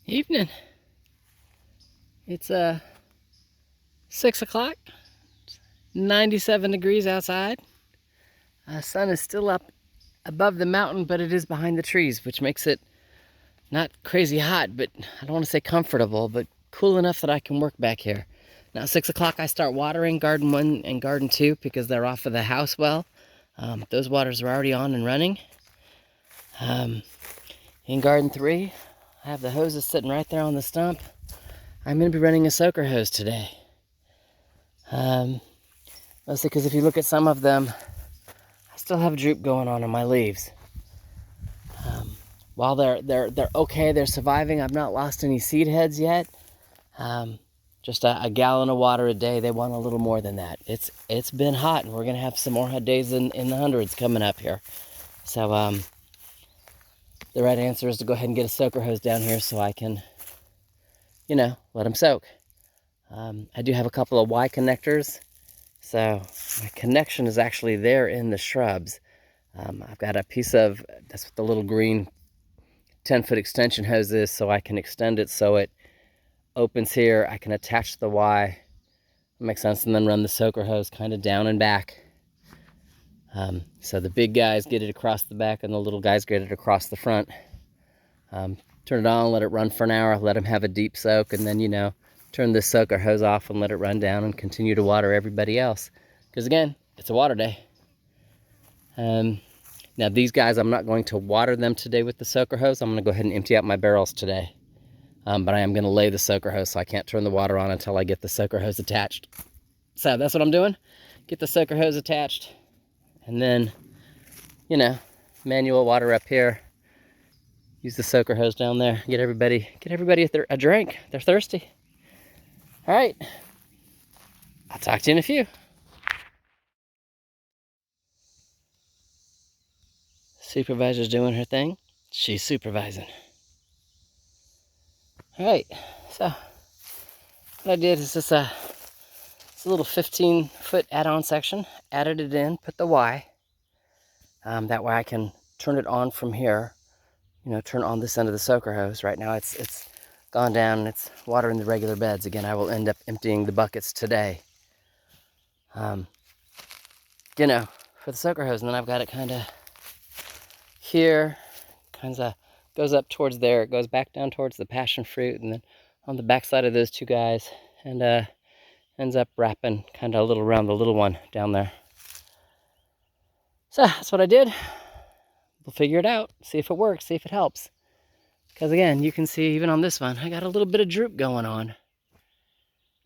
Evening. It's 6 o'clock, 97 degrees outside. Sun is still up above the mountain, but it is behind the trees, which makes it not crazy hot, but I don't want to say comfortable, but cool enough that I can work back here. Now 6 o'clock I start watering Garden 1 and Garden 2 because they're off of the house well. Those waters are already on and running. In Garden 3, I have the hoses sitting right there on the stump. I'm going to be running a soaker hose today. Mostly because if you look at some of them, I still have droop going on my leaves. While they're okay, they're surviving. I've not lost any seed heads yet. Just a gallon of water a day. They want a little more than that. It's been hot, and we're gonna have some more hot days in the hundreds coming up here. So the right answer is to go ahead and get a soaker hose down here so I can, let them soak. I do have a couple of Y connectors, so my connection is actually there in the shrubs. I've got a piece of, that's what the little green 10-foot extension hose is, so I can extend it so it opens here. I can attach the Y, that makes sense, and then run the soaker hose kind of down and back. So the big guys get it across the back and the little guys get it across the front. Turn it on, let it run for an hour, let them have a deep soak, and then, turn this soaker hose off and let it run down and continue to water everybody else. Because again, it's a water day. Now these guys, I'm not going to water them today with the soaker hose. I'm going to go ahead and empty out my barrels today. But I am going to lay the soaker hose, so I can't turn the water on until I get the soaker hose attached. So that's what I'm doing. Get the soaker hose attached, and then, manual water up here. Use the soaker hose down there. Get everybody a drink. They're thirsty. All right. I'll talk to you in a few. Supervisor's doing her thing. She's supervising. All right. So what I did is it's a little 15-foot add-on section. Added it in. Put the Y. That way I can turn it on from here. Turn on this end of the soaker hose. Right now it's gone down and it's watering the regular beds. Again, I will end up emptying the buckets today. For the soaker hose, and then I've got it kind of here, kind of goes up towards there. It goes back down towards the passion fruit, and then on the back side of those two guys, and ends up wrapping kind of a little around the little one down there. So that's what I did. We'll figure it out, see if it works, see if it helps. Because again, you can see even on this one, I got a little bit of droop going on.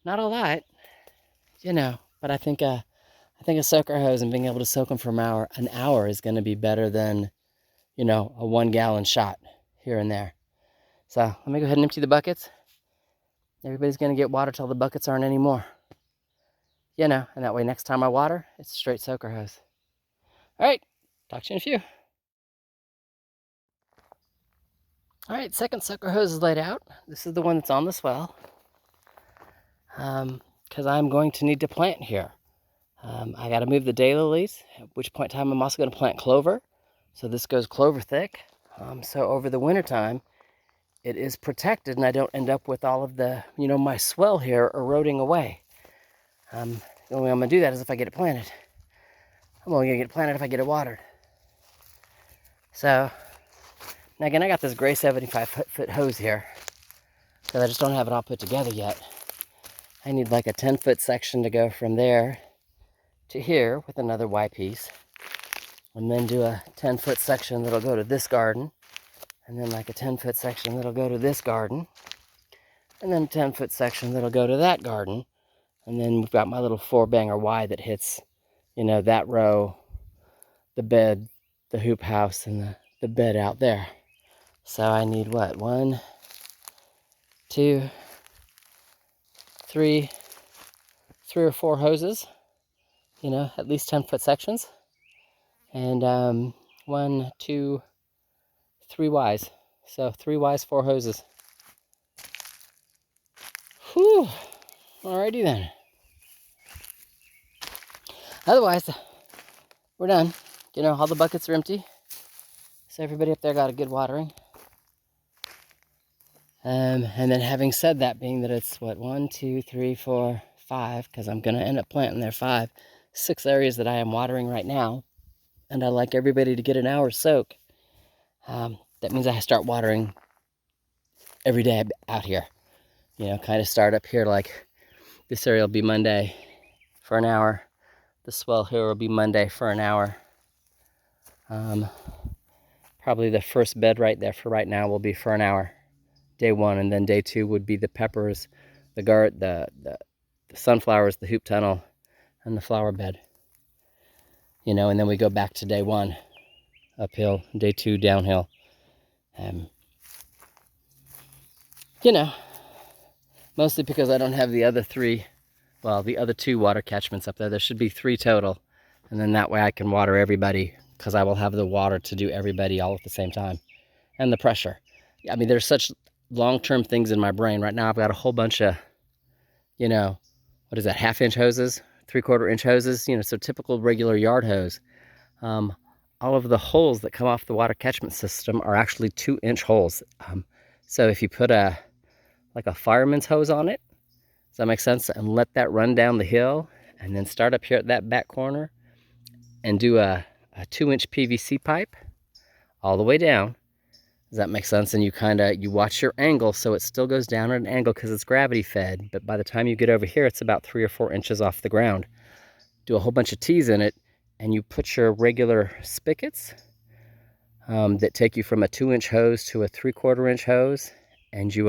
Not a lot, but I think a soaker hose and being able to soak them for an hour is going to be better than, a 1-gallon shot here and there. So let me go ahead and empty the buckets. Everybody's going to get water till the buckets aren't anymore. And that way next time I water, it's a straight soaker hose. All right, talk to you in a few. All right, second soaker hose is laid out. This is the one that's on the swell. Because I'm going to need to plant here. I got to move the daylilies, at which point in time I'm also going to plant clover. So this goes clover thick. So over the wintertime, it is protected and I don't end up with all of the, my swell here eroding away. The only way I'm going to do that is if I get it planted. I'm only going to get it planted if I get it watered. So, now again, I got this gray 75-foot hose here because I just don't have it all put together yet. I need like a 10-foot section to go from there to here with another Y piece, and then do a 10-foot section that'll go to this garden, and then like a 10-foot section that'll go to this garden, and then a 10-foot section that'll go to that garden, and then we've got my little 4-banger Y that hits, that row, the bed, the hoop house, and the bed out there. So I need what? 1, 2, 3 or 4 hoses, at least 10-foot sections, and 1, 2, 3 Ys. So 3 Ys, 4 hoses. Whew. Alrighty then. Otherwise, we're done. All the buckets are empty. So everybody up there got a good watering. And then having said that, being that it's what, 1, 2, 3, 4, 5, because I'm going to end up planting there 6 areas that I am watering right now, and I like everybody to get an hour soak. That means I start watering every day out here. You know, kind of start up here, like this area will be Monday for an hour. The swell here will be Monday for an hour. Probably the first bed right there for right now will be for an hour, day 1, and then day 2 would be the peppers, the sunflowers, the hoop tunnel, and the flower bed. You know, and then we go back to day 1 uphill, day 2 downhill. You know, mostly because I don't have the other 3, well, the other 2 water catchments up there. There should be 3 total, and then that way I can water everybody, because I will have the water to do everybody all at the same time, and the pressure. I mean, there's such long-term things in my brain. Right now I've got a whole bunch of, you know, what is that, 1/2-inch hoses, 3/4-inch hoses, you know, so typical regular yard hose. All of the holes that come off the water catchment system are actually 2-inch holes. So if you put like a fireman's hose on it, does that make sense? And let that run down the hill, and then start up here at that back corner and do a 2-inch PVC pipe all the way down. Does that make sense? And you watch your angle, so it still goes down at an angle because it's gravity fed. But by the time you get over here, it's about 3 or 4 inches off the ground. Do a whole bunch of T's in it, and you put your regular spigots that take you from a 2-inch hose to a 3/4-inch hose, and you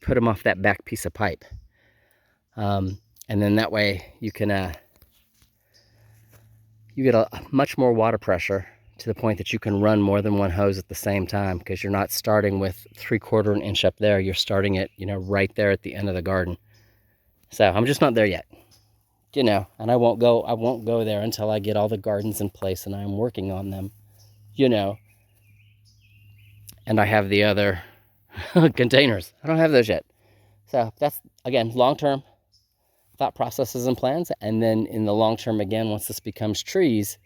put them off that back piece of pipe. And then that way you can you get a much more water pressure, to the point that you can run more than one hose at the same time, because you're not starting with 3/4 inch up there. You're starting it, you know, right there at the end of the garden. So I'm just not there yet, you know, and I won't go there until I get all the gardens in place, and I'm working on them, you know. And I have the other containers. I don't have those yet. So that's, again, long-term thought processes and plans. And then in the long term, again, once this becomes trees,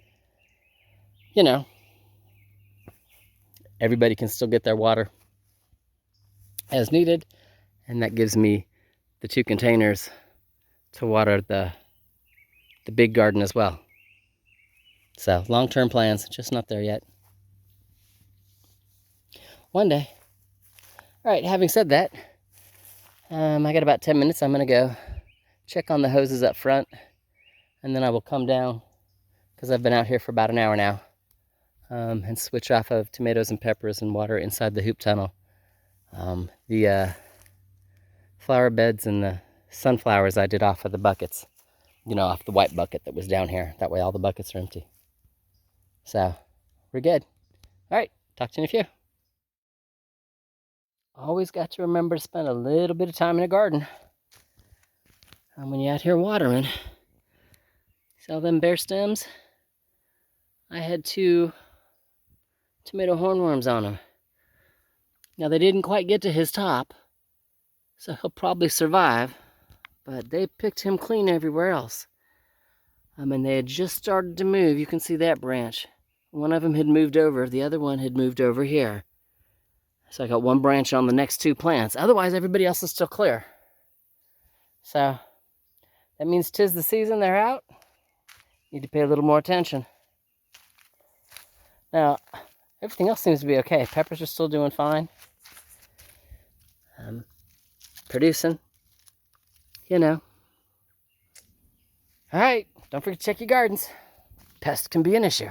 you know, everybody can still get their water as needed. And that gives me the 2 containers to water the big garden as well. So long-term plans, just not there yet. One day. All right, having said that, I got about 10 minutes. I'm going to go check on the hoses up front, and then I will come down, because I've been out here for about an hour now, and switch off of tomatoes and peppers and water inside the hoop tunnel. The flower beds and the sunflowers I did off of the buckets, you know, off the white bucket that was down here. That way all the buckets are empty. So we're good. All right, talk to you in a few. Always got to remember to spend a little bit of time in a garden. And when you're out here watering, see all them bare stems? I had 2 tomato hornworms on them. Now they didn't quite get to his top, so he'll probably survive, but they picked him clean everywhere else. And they had just started to move. You can see that branch. One of them had moved over, the other one had moved over here. So I got 1 branch on the next 2 plants. Otherwise, everybody else is still clear. So that means 'tis the season, they're out. Need to pay a little more attention. Now, everything else seems to be okay. Peppers are still doing fine. Producing, you know. All right, don't forget to check your gardens. Pests can be an issue.